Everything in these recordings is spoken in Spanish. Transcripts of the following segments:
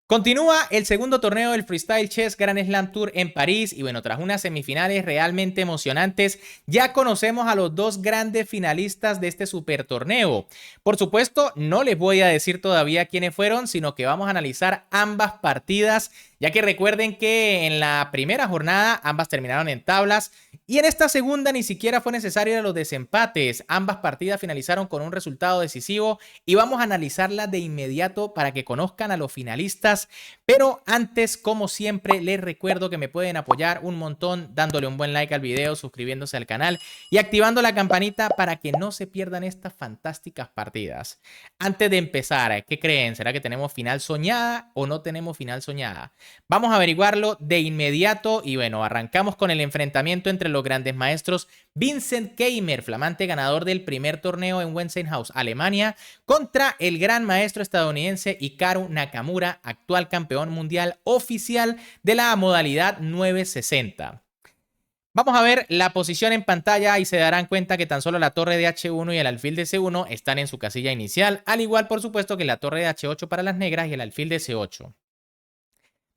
Continúa el segundo torneo del Freestyle Chess Grand Slam Tour en París y bueno, tras unas semifinales realmente emocionantes, ya conocemos a los dos grandes finalistas de este super torneo. Por supuesto, no les voy a decir todavía quiénes fueron, sino que vamos a analizar ambas partidas, ya que recuerden que en la primera jornada ambas terminaron en tablas y en esta segunda ni siquiera fue necesario ir a los desempates. Ambas partidas finalizaron con un resultado decisivo y vamos a analizarlas de inmediato para que conozcan a los finalistas. Pero antes, como siempre, les recuerdo que me pueden apoyar un montón dándole un buen like al video, suscribiéndose al canal y activando la campanita para que no se pierdan estas fantásticas partidas. Antes de empezar, ¿qué creen? ¿Será que tenemos final soñada o no tenemos final soñada? Vamos a averiguarlo de inmediato y bueno, arrancamos con el enfrentamiento entre los grandes maestros Vincent Keymer, flamante ganador del primer torneo en Westinghouse, Alemania, contra el gran maestro estadounidense Hikaru Nakamura, actual campeón mundial oficial de la modalidad 960. Vamos a ver la posición en pantalla y se darán cuenta que tan solo la torre de H1 y el alfil de C1 están en su casilla inicial, al igual por supuesto que la torre de H8 para las negras y el alfil de C8.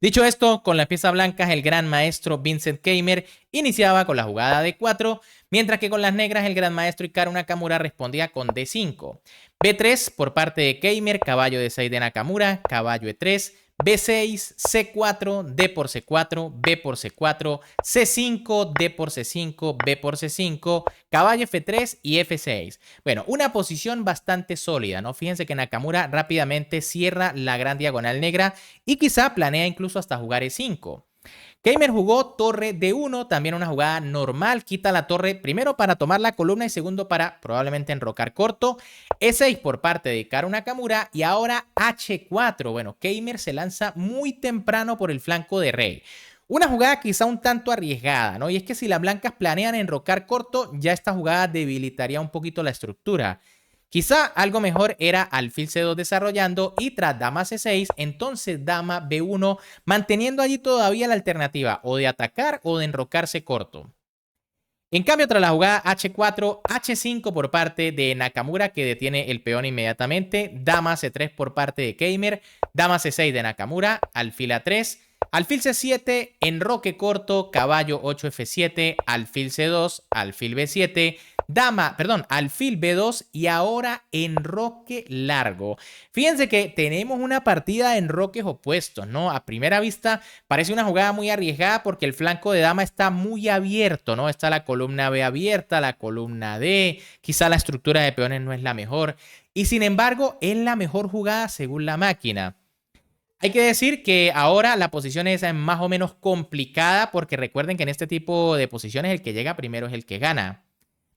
Dicho esto, con las piezas blancas el gran maestro Vincent Keymer iniciaba con la jugada D4, mientras que con las negras el gran maestro Hikaru Nakamura respondía con D5. B3 por parte de Keymer, caballo D6 de Nakamura, caballo E3, B6, C4, D por C4, B por C4, C5, D por C5, B por C5, caballo F3 y F6. Bueno, una posición bastante sólida, ¿no? Fíjense que Nakamura rápidamente cierra la gran diagonal negra y quizá planea incluso hasta jugar E5. Keymer jugó torre D1, también una jugada normal, quita la torre primero para tomar la columna y segundo para probablemente enrocar corto. E6 por parte de Hikaru Nakamura y ahora H4. Bueno, Keymer se lanza muy temprano por el flanco de rey. Una jugada quizá un tanto arriesgada, ¿no? Y es que si las blancas planean enrocar corto, ya esta jugada debilitaría un poquito la estructura. Quizá algo mejor era alfil C2 desarrollando y tras dama C6, entonces dama B1, manteniendo allí todavía la alternativa o de atacar o de enrocarse corto. En cambio, tras la jugada H4, H5 por parte de Nakamura, que detiene el peón inmediatamente, dama C3 por parte de Keymer, dama C6 de Nakamura, alfil A3, alfil C7, enroque corto, caballo 8F7, alfil C2, alfil B7, alfil B2 y ahora enroque largo. Fíjense que tenemos una partida de enroques opuestos, ¿no? A primera vista parece una jugada muy arriesgada porque el flanco de dama está muy abierto, ¿no? Está la columna B abierta, la columna D, quizá la estructura de peones no es la mejor y sin embargo es la mejor jugada según la máquina. Hay que decir que ahora la posición es más o menos complicada porque recuerden que en este tipo de posiciones el que llega primero es el que gana.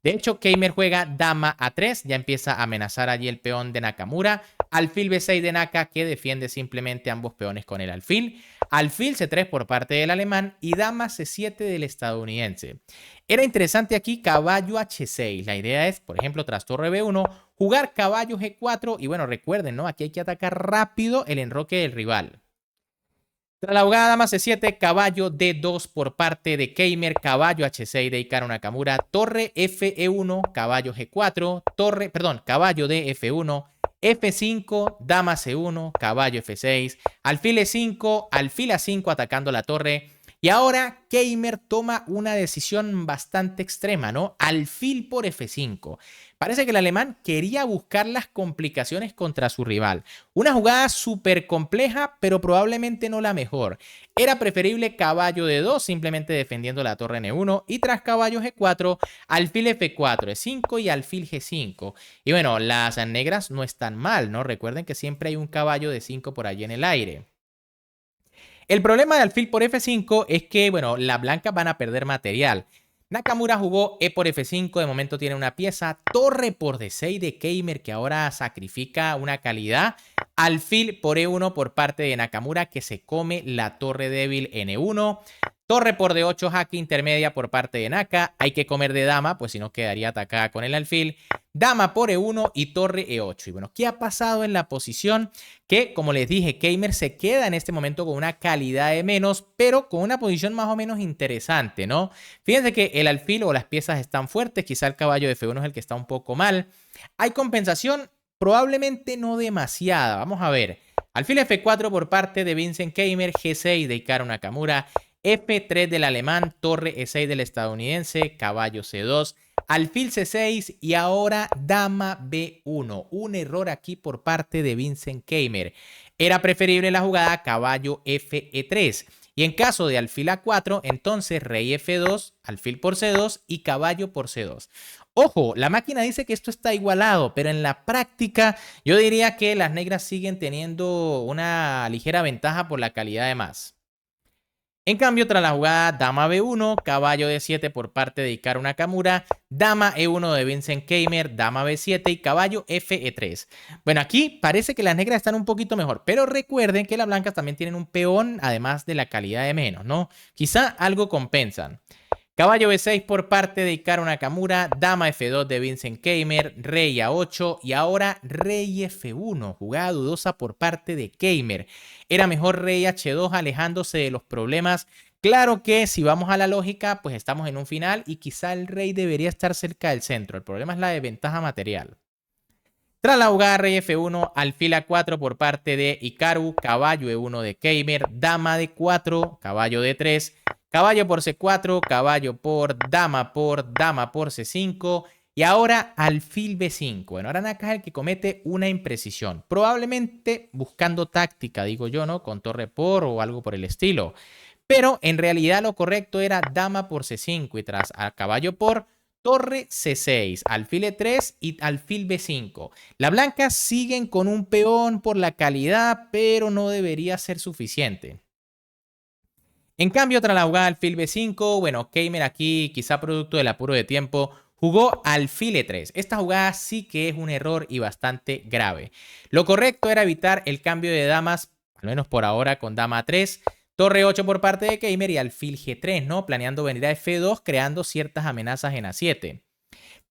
De hecho, Keymer juega dama A3, ya empieza a amenazar allí el peón de Nakamura, alfil B6 de Naka que defiende simplemente ambos peones con el alfil, alfil C3 por parte del alemán y dama C7 del estadounidense. Era interesante aquí caballo H6, la idea es, por ejemplo, tras torre B1, jugar caballo G4 y bueno, recuerden, ¿no? Aquí hay que atacar rápido el enroque del rival. Tras la jugada dama C7, caballo D2 por parte de Keymer, caballo H6 de Hikaru Nakamura, torre Fe1, caballo G4, caballo D F1, F5, dama C1, caballo F6, alfil E5, alfil A5 atacando la torre. Y ahora Keymer toma una decisión bastante extrema, ¿no? Alfil por F5. Parece que el alemán quería buscar las complicaciones contra su rival. Una jugada súper compleja, pero probablemente no la mejor. Era preferible caballo D2, simplemente defendiendo la torre N1. Y tras caballo G4, alfil F4, E5 y alfil G5. Y bueno, las negras no están mal, ¿no? Recuerden que siempre hay un caballo D5 por allí en el aire. El problema de alfil por F5 es que, bueno, las blancas van a perder material. Nakamura jugó E por F5, de momento tiene una pieza, torre por D6 de Keymer que ahora sacrifica una calidad, alfil por E1 por parte de Nakamura que se come la torre débil N1, torre por D8 jaque intermedia por parte de Naka, hay que comer de dama pues si no quedaría atacada con el alfil, dama por E1 y torre E8. Y bueno, ¿qué ha pasado en la posición? Que, como les dije, Keymer se queda en este momento con una calidad de menos, pero con una posición más o menos interesante, ¿no? Fíjense que el alfil o las piezas están fuertes, quizá el caballo de F1 es el que está un poco mal. ¿Hay compensación? Probablemente no demasiada. Vamos a ver. Alfil F4 por parte de Vincent Keimer, G6 de Hikaru Nakamura, F3 del alemán, torre E6 del estadounidense, caballo C2, alfil C6 y ahora dama B1. Un error aquí por parte de Vincent Keimer. Era preferible la jugada caballo FE3. Y en caso de alfil A4, entonces rey F2, alfil por C2 y caballo por C2. Ojo, la máquina dice que esto está igualado, pero en la práctica yo diría que las negras siguen teniendo una ligera ventaja por la calidad de más. En cambio, tras la jugada dama B1, caballo D7 por parte de Hikaru Nakamura, dama E1 de Vincent Keimer, dama B7 y caballo FE3. Bueno, aquí parece que las negras están un poquito mejor, pero recuerden que las blancas también tienen un peón, además de la calidad de menos, ¿no? Quizá algo compensan. Caballo B6 por parte de Hikaru Nakamura, dama F2 de Vincent Keimer, rey A8 y ahora rey F1, jugada dudosa por parte de Keimer. Era mejor rey H2 alejándose de los problemas. Claro que si vamos a la lógica, pues estamos en un final y quizá el rey debería estar cerca del centro. El problema es la desventaja material. Tras la jugada rey F1, alfil A4 por parte de Hikaru, caballo E1 de Keimer, dama D4, caballo D3, caballo por C4, caballo por, dama por C5 y ahora alfil B5. Bueno, ahora acá es el que comete una imprecisión, probablemente buscando táctica, digo yo, ¿no? Con torre por o algo por el estilo. Pero en realidad lo correcto era dama por C5 y tras a caballo por torre C6, alfil E3 y alfil B5. Las blancas siguen con un peón por la calidad, pero no debería ser suficiente. En cambio, tras la jugada alfil B5, bueno, Keimer aquí, quizá producto del apuro de tiempo, jugó alfil E3. Esta jugada sí que es un error y bastante grave. Lo correcto era evitar el cambio de damas, al menos por ahora con dama 3, torre 8 por parte de Keimer y alfil G3, ¿no? Planeando venir a F2, creando ciertas amenazas en A7.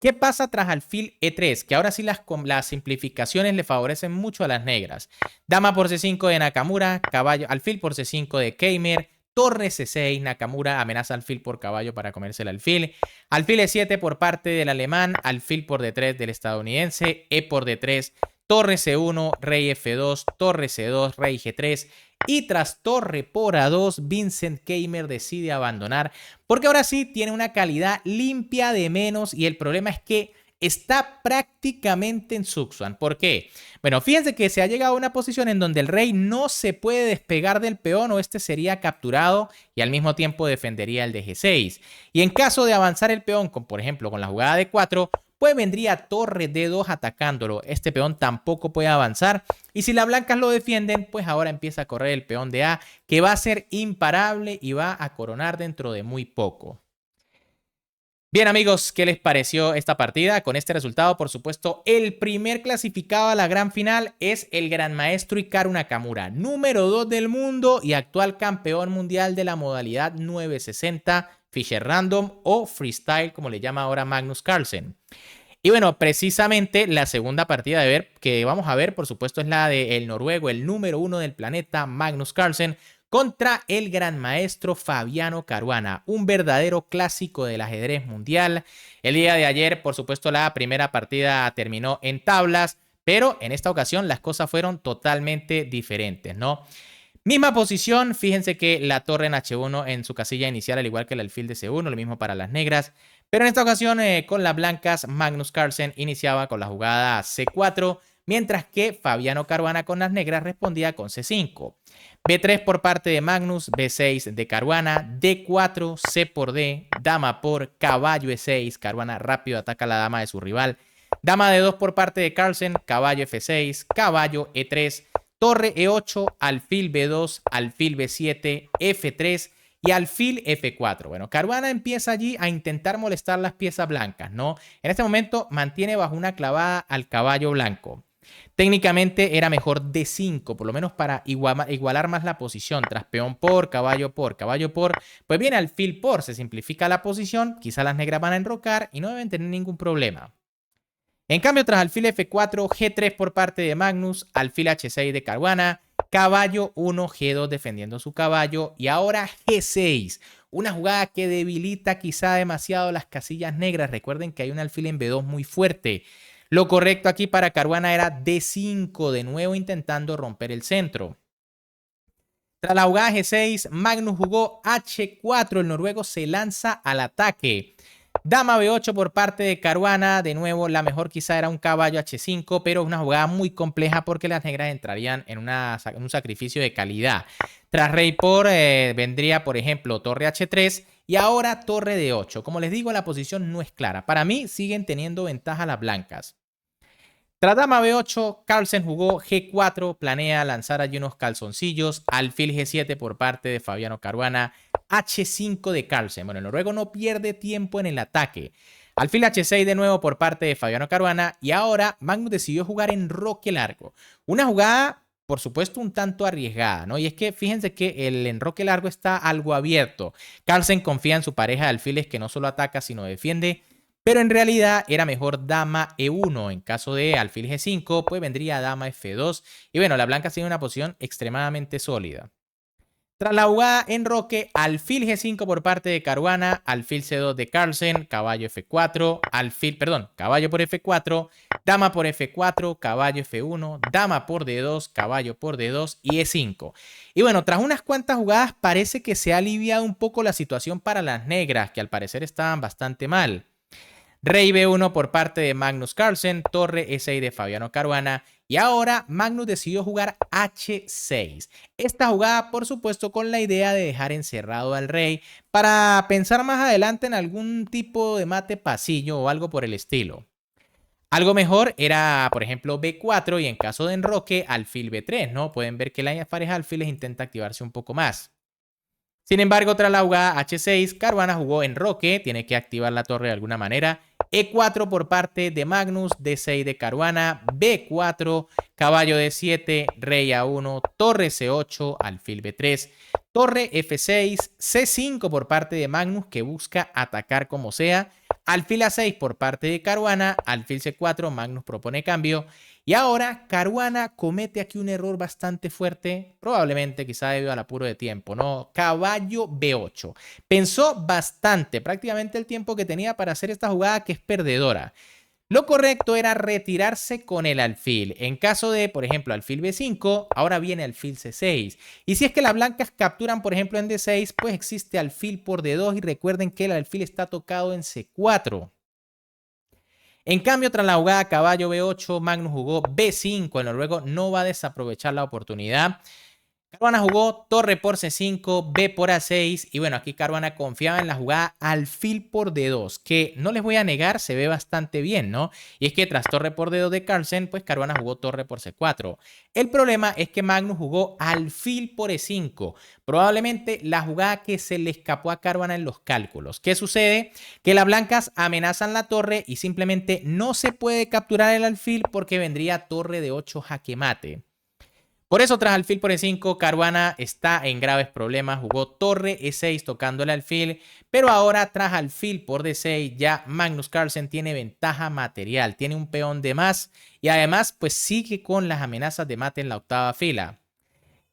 ¿Qué pasa tras alfil E3? Que ahora sí las simplificaciones le favorecen mucho a las negras. Dama por C5 de Nakamura, caballo, alfil por C5 de Keimer, torre C6, Nakamura amenaza alfil por caballo para comerse el alfil. Alfil E7 por parte del alemán, alfil por D3 del estadounidense, E por D3, torre C1, rey F2, torre C2, rey G3. Y tras torre por A2, Vincent Keimer decide abandonar porque ahora sí tiene una calidad limpia de menos y el problema es que está prácticamente en Zugzwang. ¿Por qué? Bueno, fíjense que se ha llegado a una posición en donde el rey no se puede despegar del peón o este sería capturado y al mismo tiempo defendería el de G6. Y en caso de avanzar el peón, por ejemplo con la jugada de 4, pues vendría torre D2 atacándolo. Este peón tampoco puede avanzar. Y si las blancas lo defienden, pues ahora empieza a correr el peón de A, que va a ser imparable y va a coronar dentro de muy poco. Bien amigos, ¿qué les pareció esta partida? Con este resultado, por supuesto, el primer clasificado a la gran final es el gran maestro Hikaru Nakamura, número 2 del mundo y actual campeón mundial de la modalidad 960 Fischer Random o Freestyle, como le llama ahora Magnus Carlsen. Y bueno, precisamente la segunda partida que vamos a ver, por supuesto, es la del noruego, el número 1 del planeta, Magnus Carlsen, contra el gran maestro Fabiano Caruana, un verdadero clásico del ajedrez mundial. El día de ayer, por supuesto, la primera partida terminó en tablas, pero en esta ocasión las cosas fueron totalmente diferentes, ¿no? Misma posición, fíjense que la torre en H1 en su casilla inicial, al igual que el alfil de C1, lo mismo para las negras. Pero en esta ocasión, con las blancas, Magnus Carlsen iniciaba con la jugada C4, mientras que Fabiano Caruana con las negras respondía con C5. B3 por parte de Magnus, B6 de Caruana, D4, C por D, dama por, caballo E6, Caruana rápido ataca a la dama de su rival. Dama D2 por parte de Carlsen, caballo F6, caballo E3, torre E8, alfil B2, alfil B7, F3 y alfil F4. Bueno, Caruana empieza allí a intentar molestar las piezas blancas, ¿no? En este momento mantiene bajo una clavada al caballo blanco. Técnicamente era mejor D5, por lo menos para igualar más la posición. Tras peón por, caballo por, caballo por, pues viene alfil por, se simplifica la posición, quizá las negras van a enrocar y no deben tener ningún problema. En cambio, tras alfil F4, G3 por parte de Magnus, alfil H6 de Caruana, caballo 1, G2 defendiendo su caballo y ahora G6. Una jugada que debilita quizá demasiado las casillas negras. Recuerden que hay un alfil en B2 muy fuerte. Lo correcto aquí para Caruana era D5, de nuevo intentando romper el centro. Tras la jugada G6, Magnus jugó H4, el noruego se lanza al ataque. Dama B8 por parte de Caruana, de nuevo la mejor quizá era un caballo H5, pero una jugada muy compleja porque las negras entrarían en un sacrificio de calidad. Tras rey por vendría por ejemplo torre H3 y ahora torre D8. Como les digo, la posición no es clara. Para mí siguen teniendo ventaja las blancas. Tras dama B8, Carlsen jugó G4, planea lanzar allí unos calzoncillos, alfil G7 por parte de Fabiano Caruana, H5 de Carlsen. Bueno, el noruego no pierde tiempo en el ataque. Alfil H6 de nuevo por parte de Fabiano Caruana y ahora Magnus decidió jugar enroque largo. Una jugada, por supuesto, un tanto arriesgada, ¿no? Y es que fíjense que el enroque largo está algo abierto. Carlsen confía en su pareja de alfiles que no solo ataca, sino defiende. Pero en realidad era mejor dama E1. En caso de alfil G5, pues vendría dama F2. Y bueno, la blanca tiene una posición extremadamente sólida. Tras la jugada enroque, alfil G5 por parte de Caruana, alfil C2 de Carlsen, caballo F4, caballo por F4, dama por F4, caballo F1, dama por D2, caballo por D2 y E5. Y bueno, tras unas cuantas jugadas parece que se ha aliviado un poco la situación para las negras, que al parecer estaban bastante mal. Rey B1 por parte de Magnus Carlsen, torre E6 de Fabiano Caruana y ahora Magnus decidió jugar H6. Esta jugada, por supuesto, con la idea de dejar encerrado al rey para pensar más adelante en algún tipo de mate pasillo o algo por el estilo. Algo mejor era, por ejemplo, B4 y en caso de enroque, alfil B3, ¿no? Pueden ver que la pareja de alfiles intenta activarse un poco más. Sin embargo, tras la jugada H6, Caruana jugó enroque, tiene que activar la torre de alguna manera. E4 por parte de Magnus, D6 de Caruana, B4, caballo D7, rey A1, torre C8, alfil B3, torre F6, C5 por parte de Magnus que busca atacar como sea, alfil A6 por parte de Caruana, alfil C4, Magnus propone cambio. Y ahora Caruana comete aquí un error bastante fuerte, probablemente quizá debido al apuro de tiempo, ¿no? Caballo B8. Pensó bastante, prácticamente el tiempo que tenía para hacer esta jugada que es perdedora. Lo correcto era retirarse con el alfil. En caso de, por ejemplo, alfil B5, ahora viene alfil C6. Y si es que las blancas capturan, por ejemplo, en D6, pues existe alfil por D2 y recuerden que el alfil está tocado en C4. En cambio, tras la jugada caballo B8, Magnus jugó B5. El noruego no va a desaprovechar la oportunidad. Caruana jugó torre por C5, B por A6 y bueno, aquí Caruana confiaba en la jugada alfil por D2, que no les voy a negar, se ve bastante bien, ¿no? Y es que tras torre por D2 de Carlsen, pues Caruana jugó torre por C4. El problema es que Magnus jugó alfil por E5, probablemente la jugada que se le escapó a Caruana en los cálculos. ¿Qué sucede? Que las blancas amenazan la torre y simplemente no se puede capturar el alfil porque vendría torre de 8 jaque mate. Por eso, tras alfil por E5, Caruana está en graves problemas. Jugó torre E6 tocando el alfil, pero ahora tras alfil por D6 ya Magnus Carlsen tiene ventaja material, tiene un peón de más y además pues sigue con las amenazas de mate en la octava fila.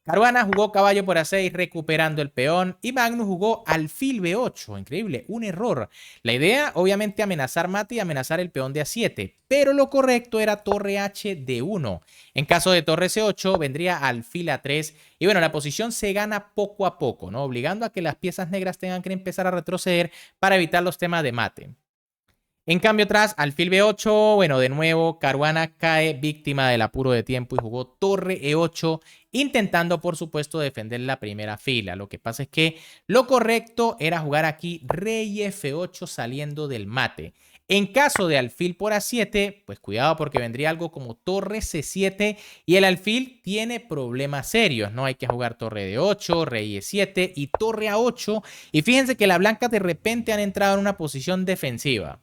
Caruana jugó caballo por A6 recuperando el peón y Magnus jugó alfil B8. Increíble, un error. La idea, obviamente, amenazar mate y amenazar el peón de A7, pero lo correcto era torre H de 1. En caso de torre C8 vendría alfil A3 y bueno, la posición se gana poco a poco, ¿no? Obligando a que las piezas negras tengan que empezar a retroceder para evitar los temas de mate. En cambio, tras alfil B8, bueno, de nuevo, Caruana cae víctima del apuro de tiempo y jugó torre E8, intentando, por supuesto, defender la primera fila. Lo que pasa es que lo correcto era jugar aquí rey F8 saliendo del mate. En caso de alfil por A7, pues cuidado porque vendría algo como torre C7 y el alfil tiene problemas serios, ¿no? Hay que jugar torre D8, rey E7 y torre A8. Y fíjense que las blancas de repente han entrado en una posición defensiva.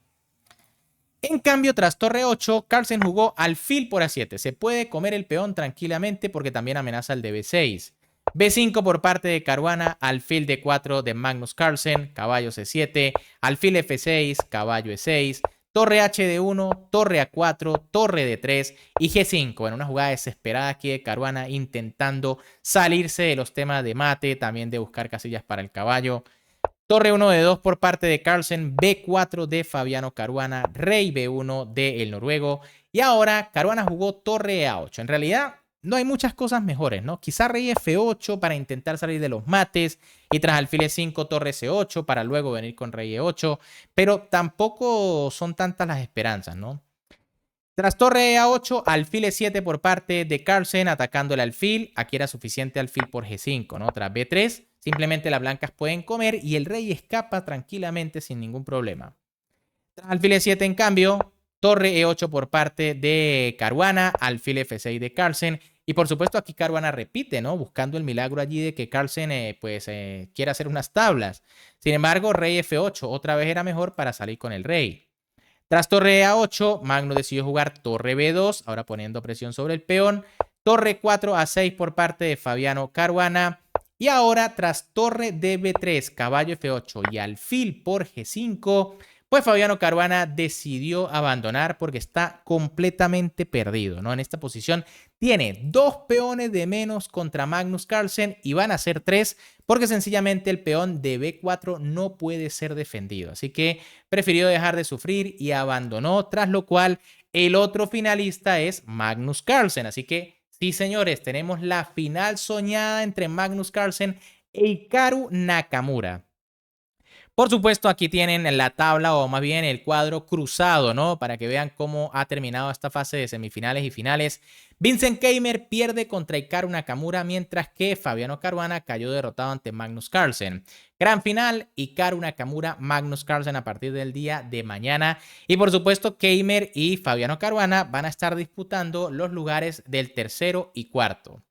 En cambio, tras torre 8, Carlsen jugó alfil por A7. Se puede comer el peón tranquilamente porque también amenaza el de B6. B5 por parte de Caruana, alfil D4 de Magnus Carlsen, caballo C7, alfil F6, caballo E6, torre HD1, torre A4, torre D3 y G5. En una jugada desesperada aquí de Caruana intentando salirse de los temas de mate, también de buscar casillas para el caballo. Torre 1 de 2 por parte de Carlsen, B4 de Fabiano Caruana, rey B1 del noruego. Y ahora Caruana jugó torre A8. En realidad no hay muchas cosas mejores, ¿no? Quizá rey F8 para intentar salir de los mates y tras alfil E5 torre C8 para luego venir con rey E8. Pero tampoco son tantas las esperanzas, ¿no? Tras torre A8, alfil E7 por parte de Carlsen atacando el alfil. Aquí era suficiente alfil por G5, ¿no? Tras B3, simplemente las blancas pueden comer y el rey escapa tranquilamente sin ningún problema. Tras alfil E7, en cambio, torre E8 por parte de Caruana, alfil F6 de Carlsen. Y por supuesto aquí Caruana repite, ¿no? Buscando el milagro allí de que Carlsen quiera hacer unas tablas. Sin embargo, rey F8 otra vez era mejor para salir con el rey. Tras torre A8, Magnus decidió jugar torre B2, ahora poniendo presión sobre el peón. Torre 4 A6 por parte de Fabiano Caruana. Y ahora, tras torre DB3, caballo F8 y alfil por G5, pues Fabiano Caruana decidió abandonar porque está completamente perdido, ¿no? En esta posición tiene 2 peones de menos contra Magnus Carlsen y van a ser 3 porque sencillamente el peón de B4 no puede ser defendido. Así que prefirió dejar de sufrir y abandonó, tras lo cual el otro finalista es Magnus Carlsen. Así que sí, señores, tenemos la final soñada entre Magnus Carlsen e Hikaru Nakamura. Por supuesto, aquí tienen la tabla o más bien el cuadro cruzado, ¿no? Para que vean cómo ha terminado esta fase de semifinales y finales. Vincent Keimer pierde contra Hikaru Nakamura, mientras que Fabiano Caruana cayó derrotado ante Magnus Carlsen. Gran final, Hikaru Nakamura, Magnus Carlsen a partir del día de mañana. Y por supuesto, Keimer y Fabiano Caruana van a estar disputando los lugares del tercero y cuarto.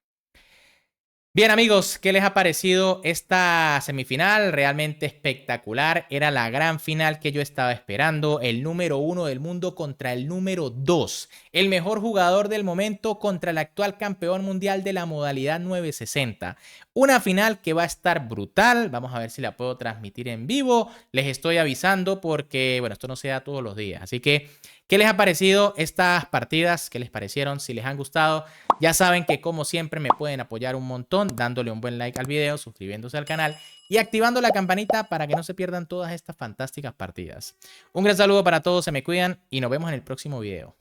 Bien amigos, ¿qué les ha parecido esta semifinal? Realmente espectacular, era la gran final que yo estaba esperando, el número 1 del mundo contra el número 2, el mejor jugador del momento contra el actual campeón mundial de la modalidad 960. Una final que va a estar brutal, vamos a ver si la puedo transmitir en vivo, les estoy avisando porque, bueno, esto no se da todos los días, así que ¿qué les ha parecido estas partidas? ¿Qué les parecieron? Si les han gustado, ya saben que como siempre me pueden apoyar un montón dándole un buen like al video, suscribiéndose al canal y activando la campanita para que no se pierdan todas estas fantásticas partidas. Un gran saludo para todos, se me cuidan y nos vemos en el próximo video.